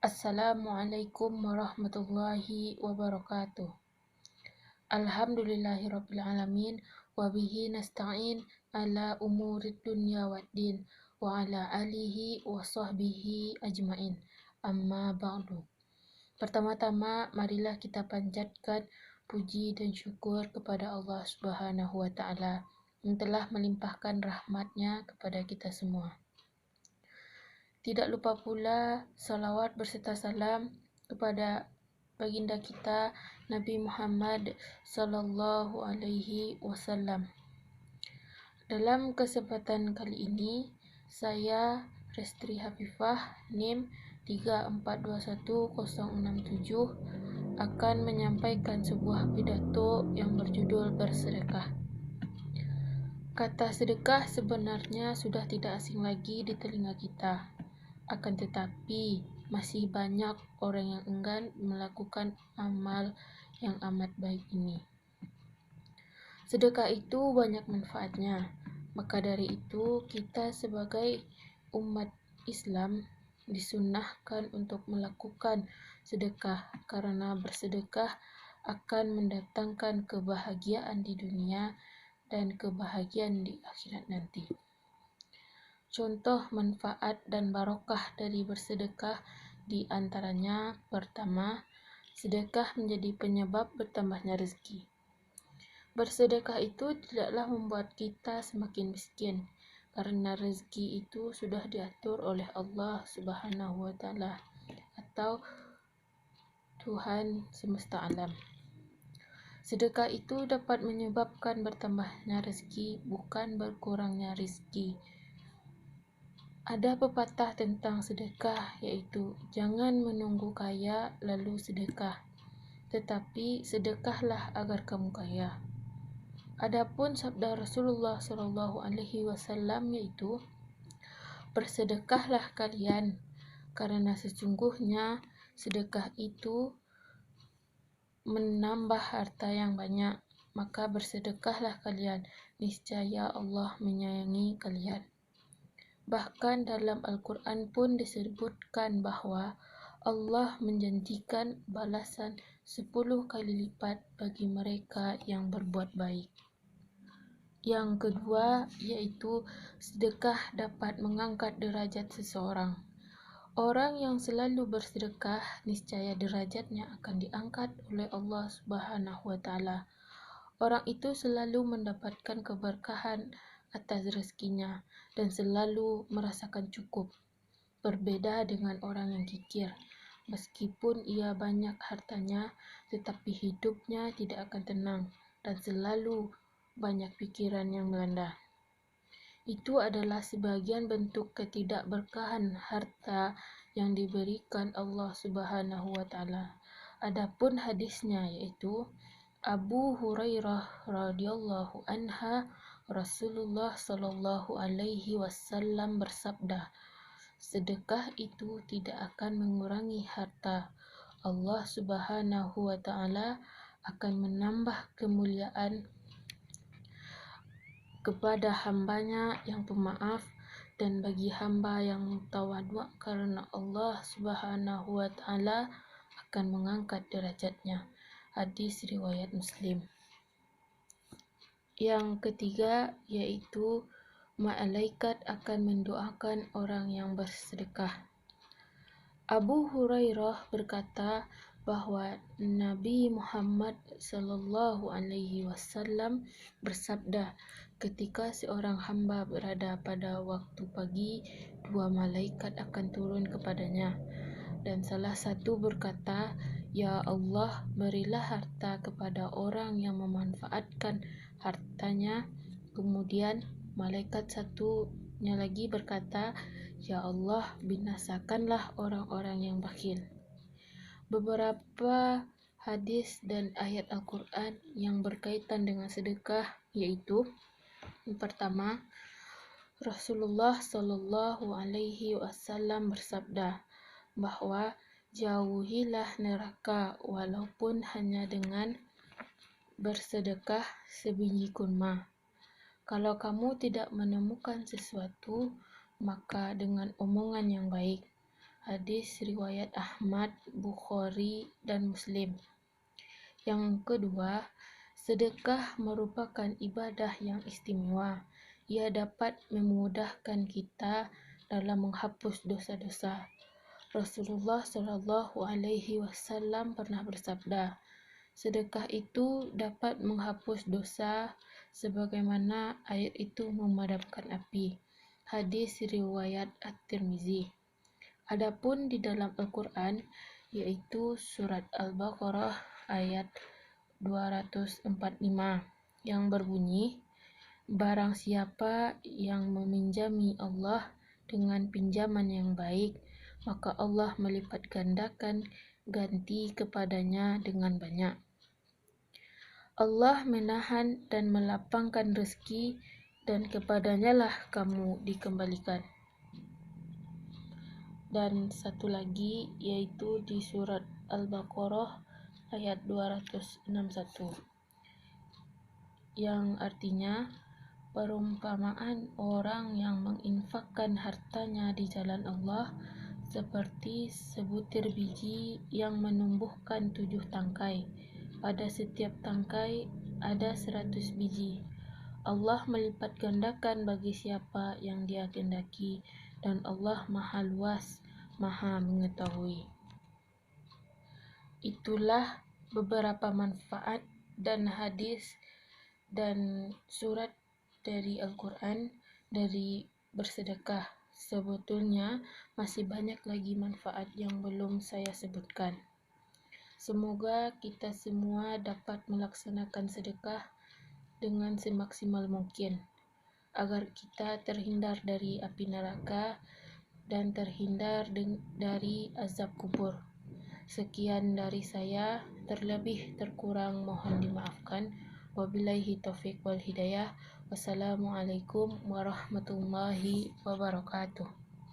Assalamualaikum warahmatullahi wabarakatuh. Alhamdulillahirrabbilalamin. Wabihi nasta'in ala umurid dunya waddin. Wa ala alihi wa sahbihi ajmain. Amma ba'du. Pertama-tama, marilah kita panjatkan puji dan syukur kepada Allah Subhanahu wa Ta'ala yang telah melimpahkan rahmatnya kepada kita semua. Tidak lupa pula salawat berserta salam kepada baginda kita Nabi Muhammad sallallahu alaihi wasallam. Dalam kesempatan kali ini, saya Restri Hafifah NIM 3421067 akan menyampaikan sebuah pidato yang berjudul bersedekah. Kata sedekah sebenarnya sudah tidak asing lagi di telinga kita. Akan tetapi, masih banyak orang yang enggan melakukan amal yang amat baik ini. Sedekah itu banyak manfaatnya. Maka dari itu, kita sebagai umat Islam disunnahkan untuk melakukan sedekah karena bersedekah akan mendatangkan kebahagiaan di dunia dan kebahagiaan di akhirat nanti. Contoh manfaat dan barokah dari bersedekah di antaranya, pertama, sedekah menjadi penyebab bertambahnya rezeki. Bersedekah itu tidaklah membuat kita semakin miskin, karena rezeki itu sudah diatur oleh Allah Subhanahu wa Ta'ala atau Tuhan semesta alam. Sedekah itu dapat menyebabkan bertambahnya rezeki, bukan berkurangnya rezeki. Ada pepatah tentang sedekah, yaitu jangan menunggu kaya lalu sedekah, tetapi sedekahlah agar kamu kaya. Adapun sabda Rasulullah SAW yaitu bersedekahlah kalian, karena sesungguhnya sedekah itu menambah harta yang banyak. Maka bersedekahlah kalian, niscaya Allah menyayangi kalian. Bahkan dalam Al-Quran pun disebutkan bahwa Allah menjanjikan balasan 10 kali lipat bagi mereka yang berbuat baik. Yang kedua, yaitu sedekah dapat mengangkat derajat seseorang. Orang yang selalu bersedekah, niscaya derajatnya akan diangkat oleh Allah Subhanahu wa Ta'ala. Orang itu selalu mendapatkan keberkahan atas rezekinya dan selalu merasakan cukup. Berbeda dengan orang yang kikir. Meskipun ia banyak hartanya, tetapi hidupnya tidak akan tenang dan selalu banyak pikiran yang melanda. Itu adalah sebagian bentuk ketidakberkahan harta yang diberikan Allah Subhanahu wa Ta'ala. Adapun hadisnya yaitu Abu Hurairah radhiyallahu anha, Rasulullah sallallahu alaihi wasallam bersabda, sedekah itu tidak akan mengurangi harta. Allah Subhanahu wa Ta'ala akan menambah kemuliaan kepada hambanya yang pemaaf dan bagi hamba yang tawadhu, karena Allah Subhanahu wa Ta'ala akan mengangkat derajatnya. Hadis riwayat Muslim. Yang ketiga, yaitu malaikat akan mendoakan orang yang bersedekah. Abu Hurairah berkata bahwa Nabi Muhammad sallallahu alaihi wasallam bersabda, ketika seorang hamba berada pada waktu pagi, 2 malaikat akan turun kepadanya, dan salah satu berkata, "Ya Allah, berilah harta kepada orang yang memanfaatkan hartanya." Kemudian malaikat satunya lagi berkata, "Ya Allah, binasakanlah orang-orang yang bakhil." Beberapa hadis dan ayat Al-Quran yang berkaitan dengan sedekah yaitu, yang pertama, Rasulullah Shallallahu Alaihi Wasallam bersabda bahwa jauhilah neraka walaupun hanya dengan bersedekah sebiji kurma. Kalau kamu tidak menemukan sesuatu, maka dengan omongan yang baik. Hadis riwayat Ahmad, Bukhari, dan Muslim. Yang kedua, sedekah merupakan ibadah yang istimewa. Ia dapat memudahkan kita dalam menghapus dosa-dosa. Rasulullah Shallallahu Alaihi Wasallam pernah bersabda, sedekah itu dapat menghapus dosa sebagaimana air itu memadamkan api. Hadis riwayat At-Tirmizi. Adapun di dalam Al-Quran, yaitu surat Al-Baqarah ayat 245 yang berbunyi, barang siapa yang meminjami Allah dengan pinjaman yang baik, maka Allah melipat gandakan ganti kepadanya dengan banyak. Allah menahan dan melapangkan rezeki, dan kepadanya lah kamu dikembalikan. Dan satu lagi yaitu di surat Al-Baqarah ayat 261 yang artinya perumpamaan orang yang menginfakkan hartanya di jalan Allah seperti sebutir biji yang menumbuhkan 7 tangkai. Pada setiap tangkai ada 100 biji. Allah melipat gandakan bagi siapa yang Dia kehendaki, dan Allah Maha Luas, Maha Mengetahui. Itulah beberapa manfaat dan hadis dan surat dari Al-Quran dari bersedekah. Sebetulnya masih banyak lagi manfaat yang belum saya sebutkan. Semoga kita semua dapat melaksanakan sedekah dengan semaksimal mungkin, agar kita terhindar dari api neraka dan terhindar dari azab kubur. Sekian dari saya, terlebih terkurang mohon dimaafkan. Wabillahi taufiq wal hidayah. Wassalamualaikum warahmatullahi wabarakatuh.